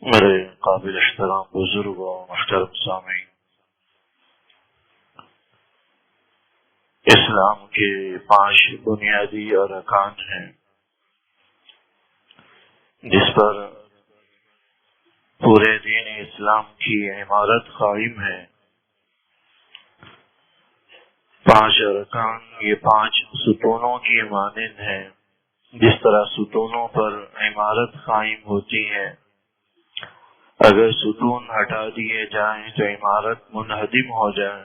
میرے قابل احترام بزرگوں محترم سامعین، اسلام کے 5 بنیادی ارکان ہیں جس پر پورے دین اسلام کی عمارت قائم ہے۔ 5 ارکان یہ 5 ستونوں کی مانند ہیں۔ جس طرح ستونوں پر عمارت قائم ہوتی ہے، اگر ستون ہٹا دیے جائیں تو عمارت منہدم ہو جائے،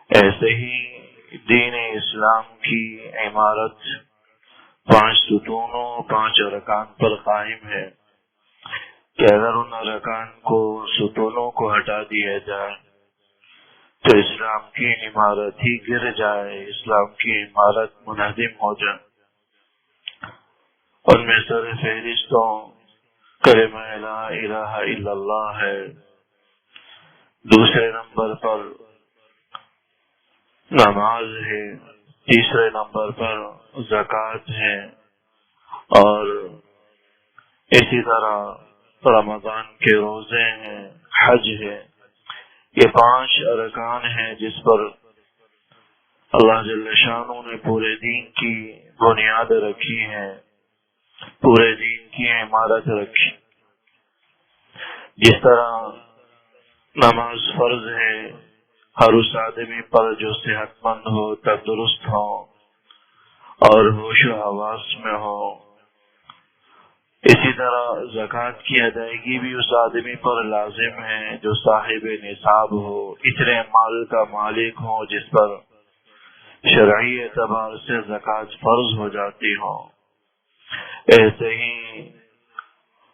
ایسے ہی دین اسلام کی عمارت 5 ستونوں 5 ارکان پر قائم ہے کہ اگر ان ارکان کو ستونوں کو ہٹا دیا جائے تو اسلام کی عمارت ہی گر جائے، اسلام کی عمارت منہدم ہو جائے۔ ان میں سر فہرستوں کلمہ لا الہ الا اللہ ہے، دوسرے نمبر پر نماز ہے، تیسرے نمبر پر زکوٰۃ ہے، اور اسی طرح رمضان کے روزے ہیں، حج ہے۔ یہ 5 ارکان ہیں جس پر اللہ جل شانہ نے پورے دین کی بنیاد رکھی ہے، پورے دین کی عمارت رکھی۔ جس طرح نماز فرض ہے ہر اس آدمی پر جو صحت مند ہو، تندرست ہو اور ہوش و حواس میں ہو، اسی طرح زکوٰۃ کی ادائیگی بھی اس آدمی پر لازم ہے جو صاحب نصاب ہو، اتنے مال کا مالک ہو جس پر شرعی اعتبار سے زکوٰۃ فرض ہو جاتی ہو۔ ایسے ہی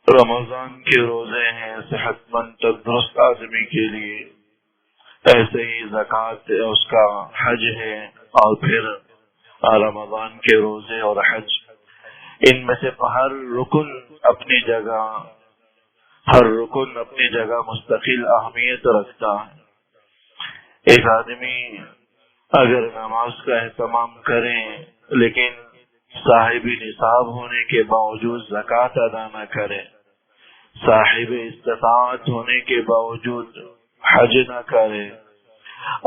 رمضان کے روزے ہیں صحت مند تندرست آدمی کے لیے، ایسے ہی زکوٰۃ اس کا حج ہے، اور پھر رمضان کے روزے اور حج، ان میں سے ہر رکن اپنی جگہ مستقل اہمیت رکھتا ہے۔ ایک آدمی اگر نماز کا اہتمام کرے لیکن صاحب نصاب ہونے کے باوجود زکوٰۃ ادا نہ کرے، صاحب استطاعت ہونے کے باوجود حج نہ کرے،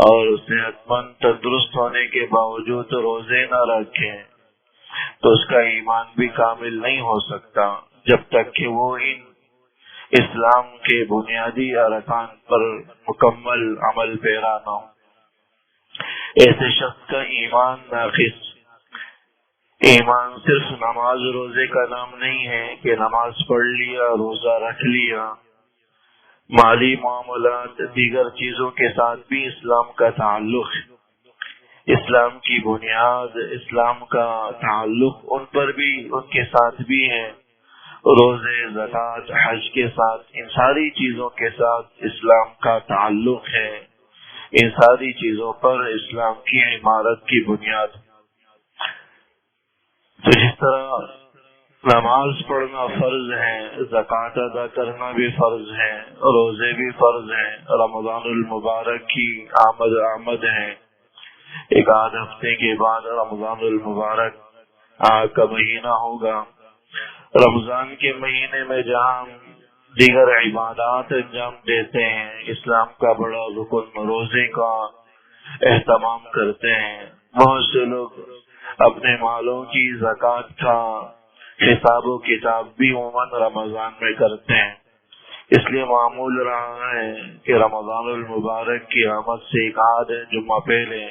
اور صحت مند تندرست ہونے کے باوجود روزے نہ رکھے، تو اس کا ایمان بھی کامل نہیں ہو سکتا جب تک کہ وہ ان اسلام کے بنیادی ارکان پر مکمل عمل پیرا نہ ہو۔ ایسے شخص کا ایمان ناقص۔ ایمان صرف نماز روزے کا نام نہیں ہے کہ نماز پڑھ لیا، روزہ رکھ لیا۔ مالی معاملات، دیگر چیزوں کے ساتھ بھی اسلام کا تعلق ہے۔ اسلام کی بنیاد، اسلام کا تعلق ان پر بھی، ان کے ساتھ بھی ہے۔ روزے، زکوٰۃ، حج کے ساتھ، ان ساری چیزوں کے ساتھ اسلام کا تعلق ہے۔ ان ساری چیزوں پر اسلام کی عمارت کی بنیاد۔ تو جس طرح نماز پڑھنا فرض ہے، زکوٰۃ ادا کرنا بھی فرض ہے، روزے بھی فرض ہیں، رمضان المبارک کی آمد ہے۔ ایک آدھ ہفتے کے بعد رمضان المبارک کا مہینہ ہوگا۔ رمضان کے مہینے میں جہاں دیگر عبادات انجام دیتے ہیں، اسلام کا بڑا رکن روزے کا اہتمام کرتے ہیں۔ بہت سے لوگ اپنے مالوں کی زکوٰۃ کا حساب و کتاب بھی عموماً رمضان میں کرتے ہیں۔ اس لیے معمول رہا ہے کہ رمضان المبارک کی آمد سے ایک آدھ جمعہ پہلے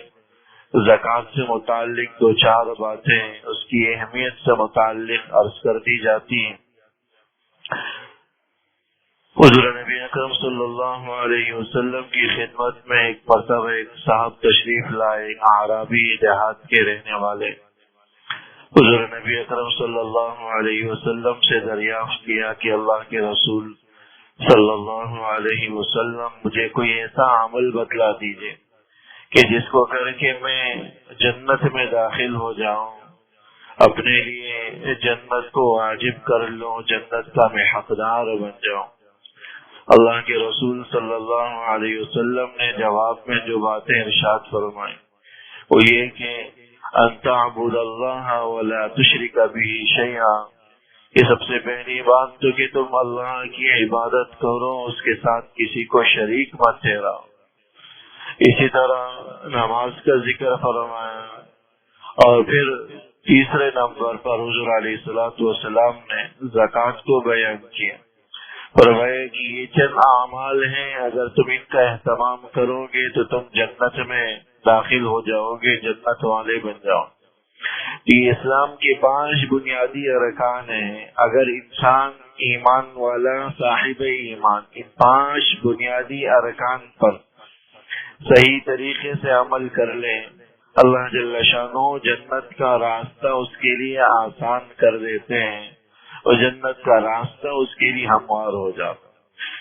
زکوٰۃ سے متعلق 2-4 باتیں اس کی اہمیت سے متعلق عرض کر دی جاتی ہیں۔ حضور نبی اکرم صلی اللہ علیہ وسلم کی خدمت میں ایک مرتبہ ایک صاحب تشریف لائے، ایک اعرابی، دیہات کے رہنے والے۔ حضور نبی اکرم صلی اللہ علیہ وسلم سے دریافت کیا کہ اللہ کے رسول صلی اللہ علیہ وسلم، مجھے کوئی ایسا عمل بتلا دیجئے کہ جس کو کر کے میں جنت میں داخل ہو جاؤں، اپنے لیے جنت کو واجب کر لوں، جنت کا میں حقدار بن جاؤں۔ اللہ کے رسول صلی اللہ علیہ وسلم نے جواب میں جو باتیں ارشاد فرمائیں وہ یہ کہ ان تعبد اللہ ولا تشرک به شیئا، کہ سب سے پہلی بات تو کہ تم اللہ کی عبادت کرو، اس کے ساتھ کسی کو شریک مت ٹھہراؤ۔ اسی طرح نماز کا ذکر فرمایا، اور پھر تیسرے نمبر پر حضور علیہ الصلوۃ والسلام نے زکوٰۃ کو بیان کیا، فرمایا کہ یہ چند اعمال ہیں، اگر تم ان کا اہتمام کرو گے تو تم جنت میں داخل ہو جاؤ گے، جنت والے بن جاؤ۔ یہ اسلام کے 5 بنیادی ارکان ہیں۔ اگر انسان ایمان والا صاحب ایمان ان 5 بنیادی ارکان پر صحیح طریقے سے عمل کر لے، اللہ جل شانہ جنت کا راستہ اس کے لیے آسان کر دیتے ہیں اور جنت کا راستہ اس کے لیے ہموار ہو جاتا۔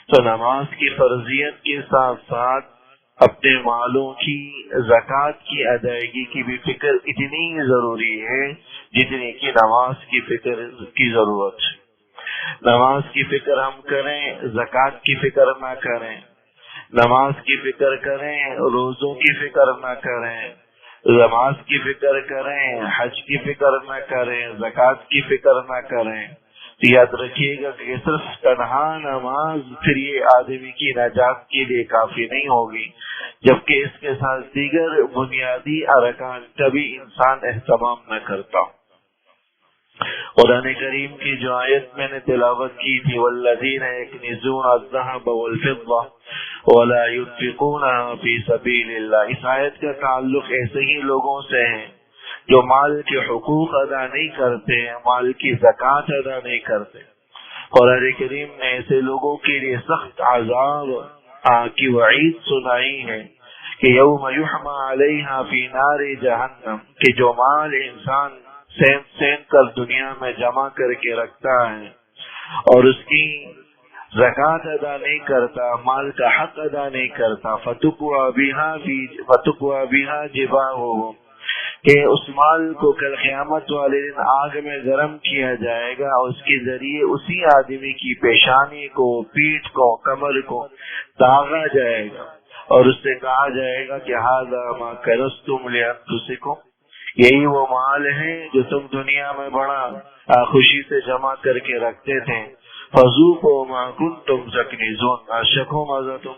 تو نماز کی فرضیت کے ساتھ ساتھ اپنے مالوں کی زکوٰۃ کی ادائیگی کی بھی فکر اتنی ہی ضروری ہے جتنی کہ نماز کی فکر کی ضرورت ہے۔ نماز کی فکر ہم کریں، زکوٰۃ کی فکر نہ کریں، نماز کی فکر کریں، روزوں کی فکر نہ کریں، نماز کی فکر کریں، حج کی فکر نہ کریں، زکوٰۃ کی فکر نہ کریں، تو یاد رکھیے گا کہ صرف تنہا نماز پھر یہ آدمی کی نجات کے لیے کافی نہیں ہوگی، جبکہ اس کے ساتھ دیگر بنیادی ارکان کا بھی انسان اہتمام نہ کرتا۔ قرآن کریم کی جو آیت میں نے تلاوت کی تھی، والذین یکنزون الذھب والفضة ولا ينفقونها في سبیل اللہ، اس آیت کا تعلق ایسے ہی لوگوں سے ہے جو مال کے حقوق ادا نہیں کرتے، مال کی زکوٰۃ ادا نہیں کرتے۔ قرآن کریم نے ایسے لوگوں کے لیے سخت عذاب کی وعید سنائی ہے کہ یوم یحمى علیہا فی نار جہنم، کہ جو مال انسان سین کر دنیا میں جمع کر کے رکھتا ہے اور اس کی زکوٰۃ ادا نہیں کرتا، مال کا حق ادا نہیں کرتا، فتقوی بها جباہہم، کہ اس مال کو کل قیامت والے دن آگ میں گرم کیا جائے گا اور اس کے ذریعے اسی آدمی کی پیشانی کو، پیٹھ کو، کمر کو داغا جائے گا اور اس سے کہا جائے گا کہ ھذا ما کنزتم لانفسکم، یہی وہ مال ہے جو تم دنیا میں بڑا خوشی سے جمع کر کے رکھتے تھے، فذوقوا ما کنتم تکنزون، چکھو مزہ، تم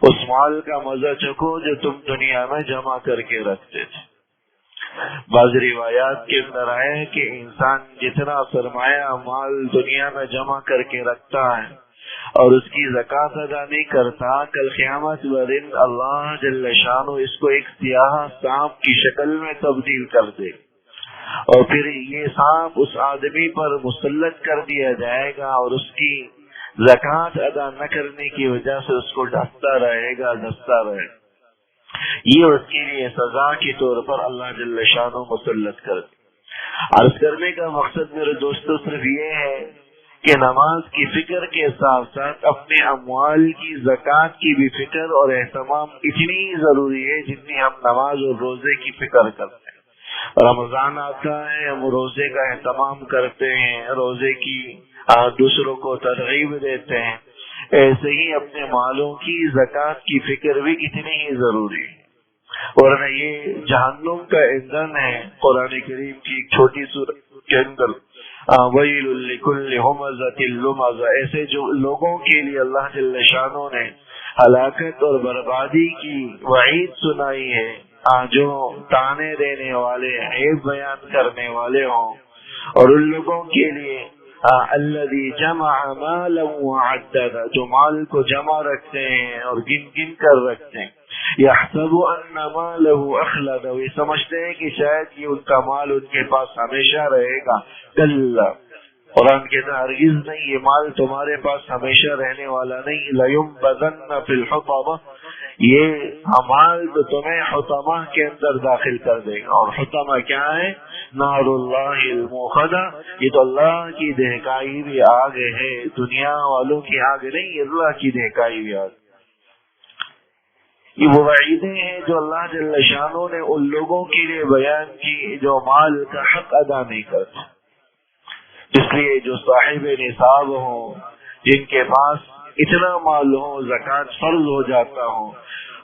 اس مال کا مزہ چکھو جو تم دنیا میں جمع کر کے رکھتے تھے۔ بعض روایات کے اندر ہے کہ انسان جتنا سرمایہ مال دنیا میں جمع کر کے رکھتا ہے اور اس کی زکوٰۃ ادا نہیں کرتا، کل قیامت والے دن اللہ جل شانہ اس کو ایک سیاہ سانپ کی شکل میں تبدیل کر دے اور پھر یہ سانپ اس آدمی پر مسلط کر دیا جائے گا اور اس کی زکوٰۃ ادا نہ کرنے کی وجہ سے اس کو ڈستا رہے گا۔ یہ اس کے لیے سزا کے طور پر اللہ جل شانہ مسلط کر دے۔ عرض کرنے کا مقصد میرے دوستوں صرف یہ ہے کہ نماز کی فکر کے ساتھ ساتھ اپنے اموال کی زکوٰۃ کی بھی فکر اور اہتمام اتنی ضروری ہے جتنی ہم نماز اور روزے کی فکر کرتے ہیں۔ رمضان آتا ہے، ہم روزے کا اہتمام کرتے ہیں، روزے کی دوسروں کو ترغیب دیتے ہیں، ایسے ہی اپنے مالوں کی زکوٰۃ کی فکر بھی اتنی ہی ضروری ہے، ورنہ یہ جہنم کا ایندھن ہے۔ قرآن کریم کی ایک چھوٹی سورت کے اندر ویل لکل ہمزۃ لمزہ، ایسے جو لوگوں کے لیے اللہ جل شانہ نے ہلاکت اور بربادی کی وعید سنائی ہے، جو تانے دینے والے، عیب بیان کرنے والے ہوں، اور ان لوگوں کے لیے الذی جمع مالا وعدد، جو مال کو جمع رکھتے ہیں اور گن گن کر رکھتے ہیں، یحسب ان مالہ اخلد، یہ سمجھتے ہیں کہ شاید یہ ان کا مال ان کے پاس ہمیشہ رہے گا۔ کلا، قرآن کہتا ہے ہرگز نہیں، یہ مال تمہارے پاس ہمیشہ رہنے والا نہیں۔ لینبذن فی الحطمہ، یہ مال تو تمہیں حطمہ کے اندر داخل کر دے گا، اور حطمہ کیا ہے؟ نار اللہ الموقدہ، یہ تو اللہ کی دہکائی ہوئی آگ ہے، دنیا والوں کی آگ نہیں، اللہ کی دہکائی ہوئی آگ۔ یہ وہ وعیدیں ہیں جو اللہ جل شانہ نے ان لوگوں کے لیے بیان کی جو مال کا حق ادا نہیں کرتے۔ اس لیے جو صاحب نصاب ہوں، جن کے پاس اتنا مال ہو، زکوٰۃ فرض ہو جاتا ہو،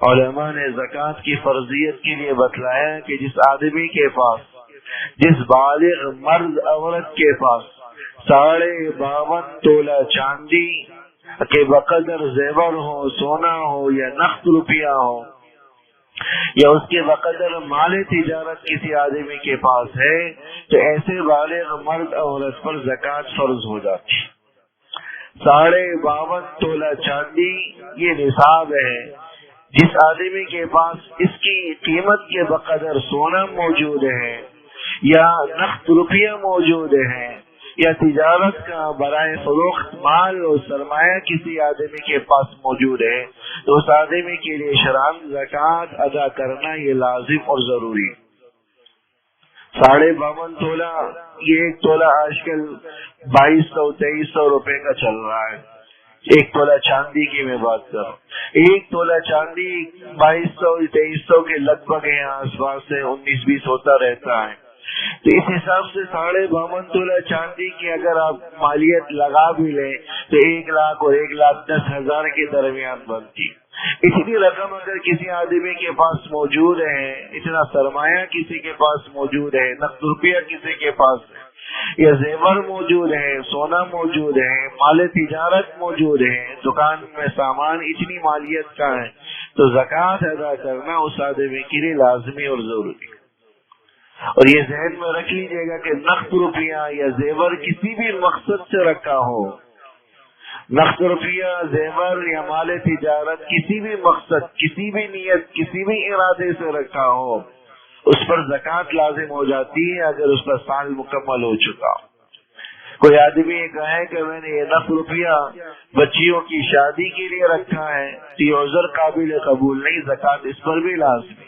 علماء نے زکوٰۃ کی فرضیت کے لیے بتلایا کہ جس آدمی کے پاس، جس بالغ مرد عورت کے پاس 52.5 تولہ چاندی کے بقدر زیور ہو، سونا ہو یا نقد روپیہ ہو یا اس کے بقدر مال تجارت کسی آدمی کے پاس ہے تو ایسے بالغ مرد عورت پر زکوٰۃ فرض ہو جاتی۔ 52.5 تولہ چاندی یہ نصاب ہے۔ جس آدمی کے پاس اس کی قیمت کے بقدر سونا موجود ہے یا نقد روپیہ موجود ہے یا تجارت کا برائے فروخت مال اور سرمایہ کسی آدمی کے پاس موجود ہے تو اس آدمی کے لیے شرعاً زکوٰۃ ادا کرنا یہ لازم اور ضروری ہے۔ 52.5 تولہ یہ 1 تولہ آج کل 2200-2300 روپے کا چل رہا ہے۔ 1 تولہ چاندی کی میں بات کر رہا ہوں۔ 1 تولہ چاندی 2200-2300 کے لگ بھگ ہے، آس پاس سے 19-20 ہوتا رہتا ہے۔ تو اس حساب سے 52.5 تولہ چاندی کی اگر آپ مالیت لگا بھی لیں تو 1 لاکھ اور 1,10,000 کے درمیان بنتی۔ اتنی رقم اگر کسی آدمی کے پاس موجود ہے، اتنا سرمایہ کسی کے پاس موجود ہے، نقد روپیہ کسی کے پاس ہے یا زیور موجود ہے، سونا موجود ہے، مال تجارت موجود ہے، دکان میں سامان اتنی مالیت کا ہے تو زکوٰۃ ادا کرنا اس آدمی کے لیے لازمی اور ضروری ہے۔ اور یہ ذہن میں رکھ لیجیے گا کہ نقد روپیہ یا زیور کسی بھی مقصد سے رکھا ہو، نقد روپیہ، زیور یا مال تجارت کسی بھی مقصد، کسی بھی نیت، کسی بھی ارادے سے رکھا ہو، اس پر زکوٰۃ لازم ہو جاتی ہے اگر اس پر سال مکمل ہو چکا۔ کوئی آدمی یہ کہے کہ میں نے یہ نقد روپیہ بچیوں کی شادی کے لیے رکھا ہے تو یہ عذر قابل قبول نہیں، زکوٰۃ اس پر بھی لازمی۔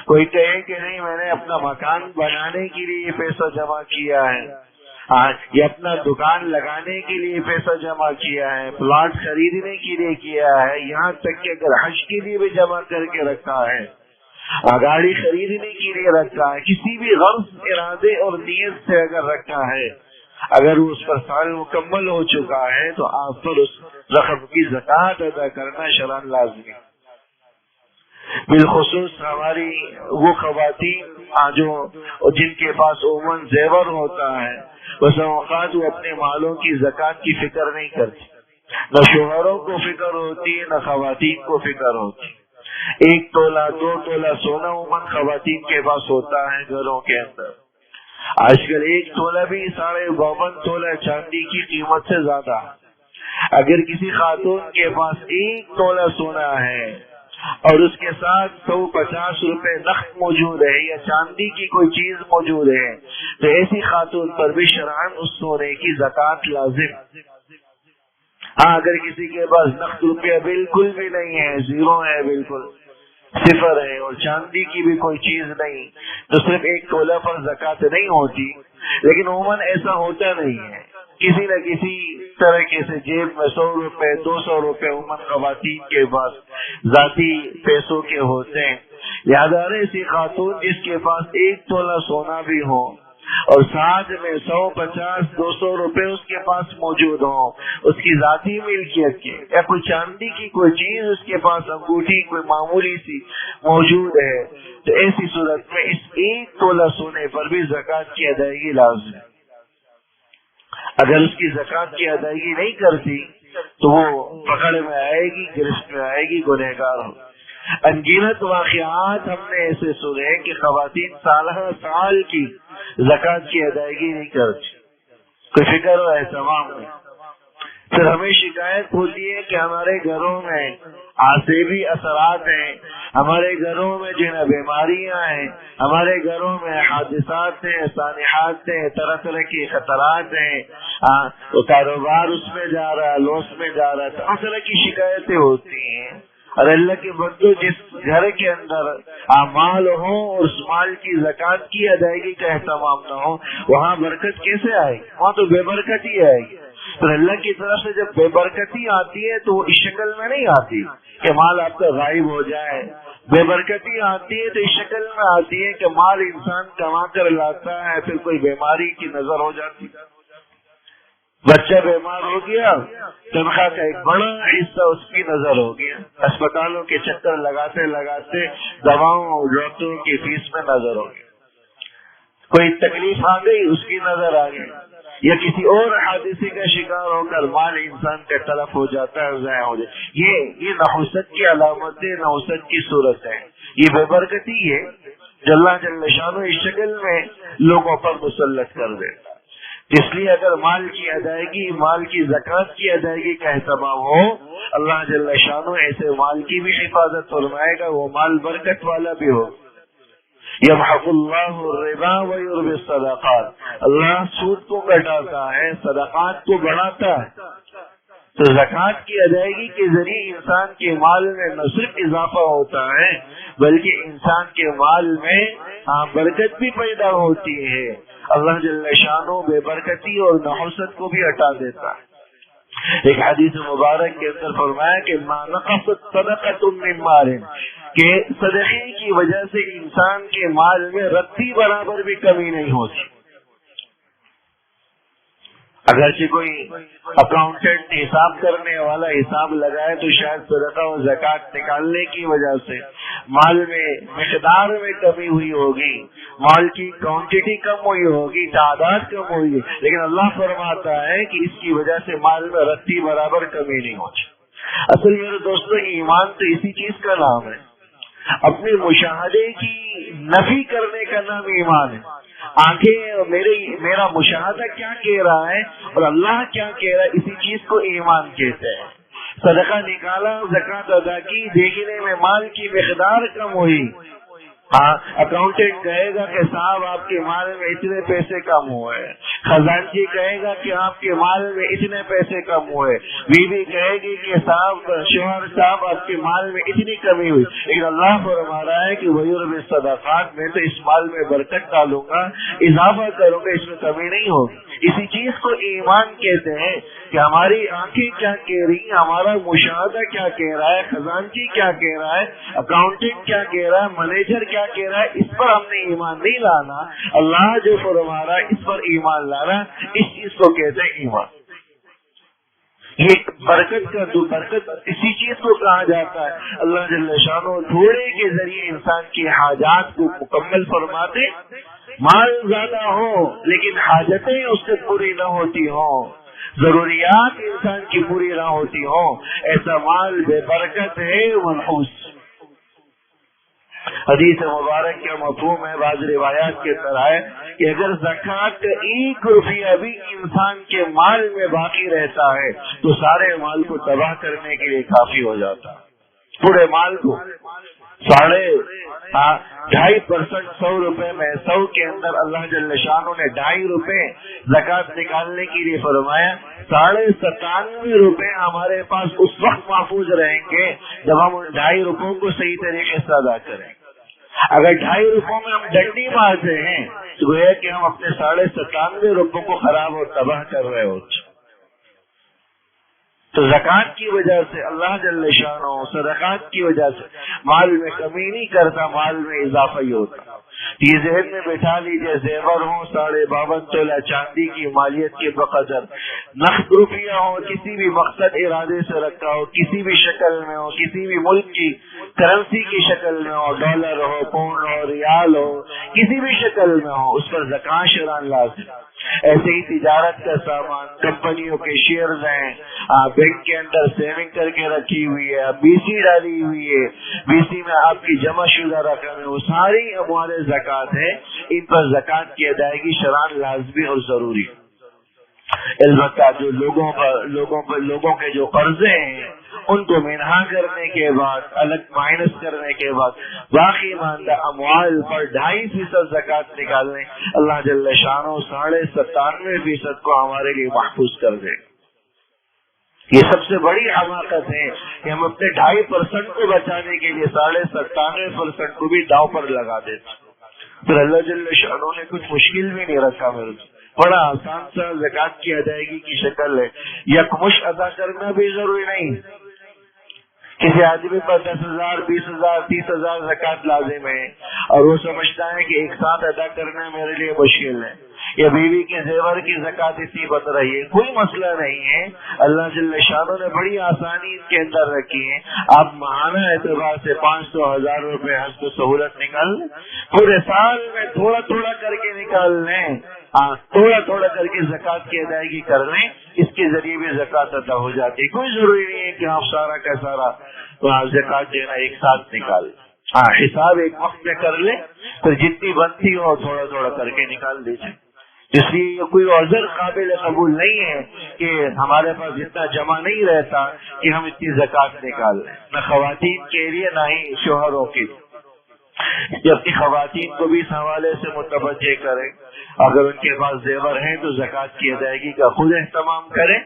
کوئی کہے کہ نہیں میں نے اپنا مکان بنانے کے لیے یہ پیسہ جمع کیا ہے، یہ اپنا دکان لگانے کے لیے پیسہ جمع کیا ہے، پلاٹ خریدنے کے لیے کیا ہے، یہاں تک کہ اگر حج کے لیے بھی جمع کر کے رکھا ہے، گاڑی خریدنے کے لیے رکھا ہے، کسی بھی غرض، ارادے اور نیت سے اگر رکھا ہے، اگر اس پر سال مکمل ہو چکا ہے تو آپ پر اس رقم کی زکوٰۃ ادا کرنا شرعاً لازمی۔ بالخصوص ہماری وہ خواتین جو جن کے پاس عموماً زیور ہوتا ہے، بس اوقات وہ اپنے مالوں کی زکوٰۃ کی فکر نہیں کرتی، نہ شوہروں کو فکر ہوتی ہے نہ خواتین کو فکر ہوتی۔ 1 تولہ 2 تولہ سونا عموماً خواتین کے پاس ہوتا ہے گھروں کے اندر۔ آج کل 1 تولہ بھی 52.5 تولہ چاندی کی قیمت سے زیادہ۔ اگر کسی خاتون کے پاس 1 تولہ سونا ہے اور اس کے ساتھ 150 روپے نقد موجود ہے یا چاندی کی کوئی چیز موجود ہے تو ایسی خاتون پر بھی شرعاً اس سونے کی زکوٰۃ لازم۔ ہاں اگر کسی کے پاس نقد روپیہ بالکل بھی نہیں ہے، زیرو ہے، بالکل صفر ہے اور چاندی کی بھی کوئی چیز نہیں تو صرف 1 تولہ پر زکوٰۃ نہیں ہوتی، لیکن عموماً ایسا ہوتا نہیں ہے۔ کسی نہ کسی طریقے سے جیب میں 100 روپے 200 روپے عموماً خواتین کے پاس ذاتی پیسوں کے ہوتے ہیں۔ لہٰذا ایسی خاتون جس کے پاس 1 تولہ سونا بھی ہو اور ساتھ میں 150-200 روپے اس کے پاس موجود ہوں، اس کی ذاتی ملکیت کے، یا کوئی چاندی کی کوئی چیز اس کے پاس، انگوٹھی کوئی معمولی سی موجود ہے، تو ایسی صورت میں اس 1 تولہ سونے پر بھی زکوٰۃ کی ادائیگی لازم ہے۔ اگر اس کی زکوٰۃ کی ادائیگی نہیں کرتی تو وہ پکڑ میں آئے گی، گرفت میں آئے گی، گنہگار ہو۔ انگنت واقعات ہم نے ایسے سنے کہ خواتین سالہ سال کی زکوٰۃ کی ادائیگی نہیں کرتی، کوئی فکر و اہتمام نہیں۔ پھر ہمیں شکایت ہوتی ہے کہ ہمارے گھروں میں آسیبی اثرات ہیں، ہمارے گھروں میں جو ہے بیماریاں ہیں، ہمارے گھروں میں حادثات ہیں، سانحات ہیں، طرح طرح کے خطرات ہیں، تو کاروبار اس میں جا رہا ہے، لوس میں جا رہا ہے، طرح طرح کی شکایتیں ہوتی ہیں۔ اور اللہ کے بندو جس گھر کے اندر مال ہو اور اس مال کی زکوٰۃ کی ادائیگی کا اہتمام نہ ہو، وہاں برکت کیسے آئے گی؟ وہاں تو بے برکتی آئے گی۔ تو اللہ کی طرف سے جب بے برکتی آتی ہے تو وہ اس شکل میں نہیں آتی کہ مال آپ کا غائب ہو جائے، بے برکتی آتی ہے تو اس شکل میں آتی ہے کہ مال انسان کما کر لاتا ہے، پھر کوئی بیماری کی نظر ہو جاتی، بچہ بیمار ہو گیا، تنخواہ کا ایک بڑا حصہ اس کی نظر ہو گیا، اسپتالوں کے چکر لگاتے لگاتے دواؤں اور ڈاکٹروں کی فیس میں نظر ہو گیا، کوئی تکلیف آ گئی اس کی نظر آ گئی، یا کسی اور حادثے کا شکار ہو کر مال انسان کا تلف ہو جاتا ہے، ضائع ہو جاتا ہے، یہ نحوست کی علامتیں، نحوست کی صورت ہے، یہ بے برکتی ہے جو اللہ جل شانہ اس شکل میں لوگوں پر مسلط کر دیتا ہے۔ اس لیے اگر مال کی ادائیگی، مال کی زکوٰۃ کی ادائیگی کا اہتمام ہو، اللہ جل شانہ ایسے مال کی بھی حفاظت فرمائے گا، وہ مال برکت والا بھی ہو۔ یمحق اللہ الربا ویربی الصدقات، اللہ سود کو گھٹاتا ہے، صدقات کو بڑھاتا ہے۔ تو زکوٰۃ کی ادائیگی کے ذریعے انسان کے مال میں نہ صرف اضافہ ہوتا ہے بلکہ انسان کے مال میں برکت بھی پیدا ہوتی ہے۔ اللہ جل شانہ بے برکتی اور نحوست کو بھی ہٹا دیتا ہے۔ ایک حدیث مبارک کے اندر فرمایا کہ ما نقصت صدقۃ من مال، کہ صدقے کی وجہ سے انسان کے مال میں رتی برابر بھی کمی نہیں ہوتی۔ اگرچہ کوئی اکاؤنٹنٹ حساب کرنے والا حساب لگائے تو شاید صدقہ و زکوٰۃ نکالنے کی وجہ سے مال میں مقدار میں کمی ہوئی ہوگی، مال کی کوانٹٹی کم ہوئی ہوگی، تعداد کم ہوئی، لیکن اللہ فرماتا ہے کہ اس کی وجہ سے مال میں رتی برابر کمی نہیں ہوتی۔ اصل میرے دوستوں، ایمان تو اسی چیز کا نام ہے، اپنے مشاہدے کی نفی کرنے کا نام ایمان ہے۔ آنکھیں میرا مشاہدہ کیا کہہ رہا ہے اور اللہ کیا کہہ رہا ہے، اسی چیز کو ایمان کہتے ہیں۔ صدقہ نکالا، زکوٰۃ ادا کی، دیکھنے میں مال کی مقدار کم ہوئی، اکاؤنٹنٹ کہے گا کہ صاحب آپ کے مال میں اتنے پیسے کم ہوئے، خزانچی کہے گا کہ آپ کے مال میں اتنے پیسے کم ہوئے، بیوی کہے گی کہ صاحب شوہر صاحب آپ کے مال میں اتنی کمی ہوئی، لیکن اللہ فرما رہا ہے کہ وَيُرْبِ الصَّدَقَاتِ، میں تو اس مال میں برکت ڈالوں گا، اضافہ کروں گا، اس میں کمی نہیں ہوگی۔ اسی چیز کو ایمان کہتے ہیں کہ ہماری آنکھیں کیا کہہ رہی ہیں، ہمارا مشاہدہ کیا کہہ رہا ہے، خزانچی کیا کہہ رہا ہے، اکاؤنٹنٹ کیا کہہ رہا ہے، مینیجر کیا کہہ رہا ہے، اس پر ہم نے ایمان نہیں لانا۔ اللہ جو فرما رہا ہے اس پر ایمان لانا، اس چیز کو کہتے ہیں ایمان۔ یہ برکت اسی چیز کو کہا جاتا ہے۔ اللہ جل شانہ تھوڑے کے ذریعے انسان کی حاجات کو مکمل فرماتے، مال زیادہ ہو لیکن حاجتیں اس سے پوری نہ ہوتی ہوں، ضروریات انسان کی پوری نہ ہوتی ہوں، ایسا مال بے برکت ہے، منحوس۔ حدیث مبارک کا مفہوم ہے، بعض روایات کے طرح ہے کہ اگر زکوٰۃ کا 1 روپیہ بھی انسان کے مال میں باقی رہتا ہے تو سارے مال کو تباہ کرنے کے لیے کافی ہو جاتا ہے۔ پورے مال کو 2.5% 100 روپے میں 100 کے اندر اللہ جل شانہ نے 2.5 روپے زکوٰۃ نکالنے کے لیے فرمایا۔ 97.5 روپے ہمارے پاس اس وقت محفوظ رہیں گے جب ہم ان 2.5 روپوں کو صحیح طریقے سے ادا کریں۔ اگر 2.5 روپوں میں ہم ڈنڈی مارتے ہیں تو گویا کہ ہم اپنے 97.5 روپوں کو خراب اور تباہ کر رہے ہوتے۔ تو زکوٰۃ کی وجہ سے اللہ جل شانہ صدقات کی وجہ سے مال میں کمی نہیں کرتا، مال میں اضافہ ہی ہوتا۔ یہ ذہن میں بٹھا لیجیے، زیور ہوں 52.5 تولہ چاندی کی مالیت کے بقدر، نقد روپیہ ہو، کسی بھی مقصد ارادے سے رکھا ہو، کسی بھی شکل میں ہو، کسی بھی ملک کی کرنسی کی شکل میں ہو، ڈالر ہو، پاؤنڈ ہو، ریال ہو، کسی بھی شکل میں ہو، اس پر زکوٰۃ شرعاً لازم۔ ایسے ہی تجارت کا سامان، کمپنیوں کے شیئرز ہیں، بینک کے اندر سیونگ کر کے رکھی ہوئی ہے، BC ڈالی ہوئی ہے، BC میں آپ کی جمع شدہ رقم ہے، وہ ساری اموال زکوٰۃ ہے، ان پر زکوٰۃ کی ادائیگی شرعاً لازمی اور ضروری ہے۔ البتہ جو لوگوں کے جو قرضے ہیں ان کو منہا کرنے کے بعد، الگ مائنس کرنے کے بعد باقی ماندہ اموال پر 2.5% زکوٰۃ نکالنے، اللہ جل شانہ 97.5% کو ہمارے لیے محفوظ کر دے۔ یہ سب سے بڑی حماقت ہے کہ ہم اپنے 2.5% کو بچانے کے لیے 97.5% کو بھی داؤ پر لگا دیتے۔ پھر اللہ جل شانہ نے کچھ مشکل بھی نہیں رکھا میرے سے، بڑا آسان سا زکوٰۃ کی ادائیگی کی شکل ہے۔ یکمشت ادا کرنا بھی ضروری نہیں، کسی آدمی پر 10,000 20,000 30,000 زکوٰۃ لازم ہے اور وہ سمجھتا ہے کہ ایک ساتھ ادا کرنا میرے لیے مشکل ہے، یا بیوی کے زیور کی زکوٰۃ اتنی بن رہی ہے، کوئی مسئلہ نہیں ہے۔ اللہ جل شانہ نے بڑی آسانی ان کے اندر رکھی ہے۔ آپ ماہانہ اعتبار سے 500 1000 روپے حسب سہولت نکال لیں، پورے سال میں تھوڑا تھوڑا کر کے نکال لیں، تھوڑا تھوڑا کر کے زکوٰۃ کی ادائیگی کر لیں، اس کے ذریعے بھی زکوٰۃ ادا ہو جاتی ہے۔ کوئی ضروری نہیں ہے کہ آپ سارا کا سارا زکوٰۃ دینا ایک ساتھ نکال، حساب ایک وقت میں کر لیں، تو جتنی بنتی ہو تھوڑا تھوڑا کر کے نکال دیجیے۔ اس لیے کوئی عذر قابل قبول نہیں ہے کہ ہمارے پاس اتنا جمع نہیں رہتا کہ ہم اتنی زکوٰۃ نکال لیں، نہ خواتین کے لیے نہ ہی شوہروں کے لیے۔ جبکہ خواتین کو بھی اس حوالے سے متوجہ کریں، اگر ان کے پاس زیور ہیں تو زکوٰۃ کی ادائیگی کا خود اہتمام کریں،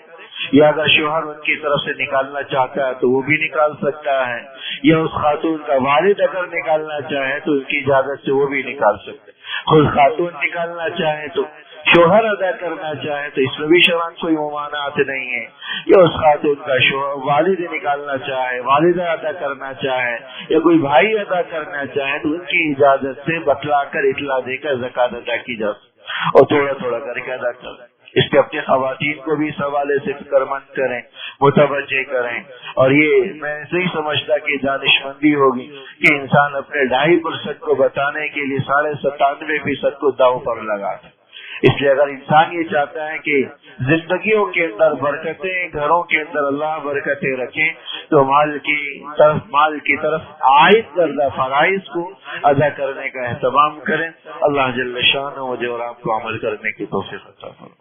یا اگر شوہر ان کی طرف سے نکالنا چاہتا ہے تو وہ بھی نکال سکتا ہے، یا اس خاتون کا والد اگر نکالنا چاہے تو ان کی اجازت سے وہ بھی نکال سکتے۔ خود خاتون نکالنا چاہے تو شوہر ادا کرنا چاہے تو اس میں بھی شرعاً کوئی ممانعت نہیں ہے، یا اس خاتون کا شوہر والد نکالنا چاہے، والدہ ادا کرنا چاہے، یا کوئی بھائی ادا کرنا چاہے تو ان کی اجازت سے بتلا کر اطلاع دے کر زکوٰۃ ادا کی جا سکتی، اور تھوڑا تھوڑا کر کے ادا کریں۔ اس کے اپنے خواتین کو بھی اس حوالے سے فکر مند کریں، متوجہ کریں، اور یہ میں نہیں سمجھتا کہ دانش مندی ہوگی کہ انسان اپنے 2.5% کو بتانے کے لیے 97.5% کو داؤ پر لگا دے۔ اس لیے اگر انسان یہ چاہتا ہے کہ زندگیوں کے اندر برکتیں، گھروں کے اندر اللہ برکتیں رکھیں، تو مال کی طرف عائد کردہ فرائض کو ادا کرنے کا اہتمام کریں۔ اللہ جل شانہ مجھے اور آپ کو عمل کرنے کی توفیق عطا فرمائے۔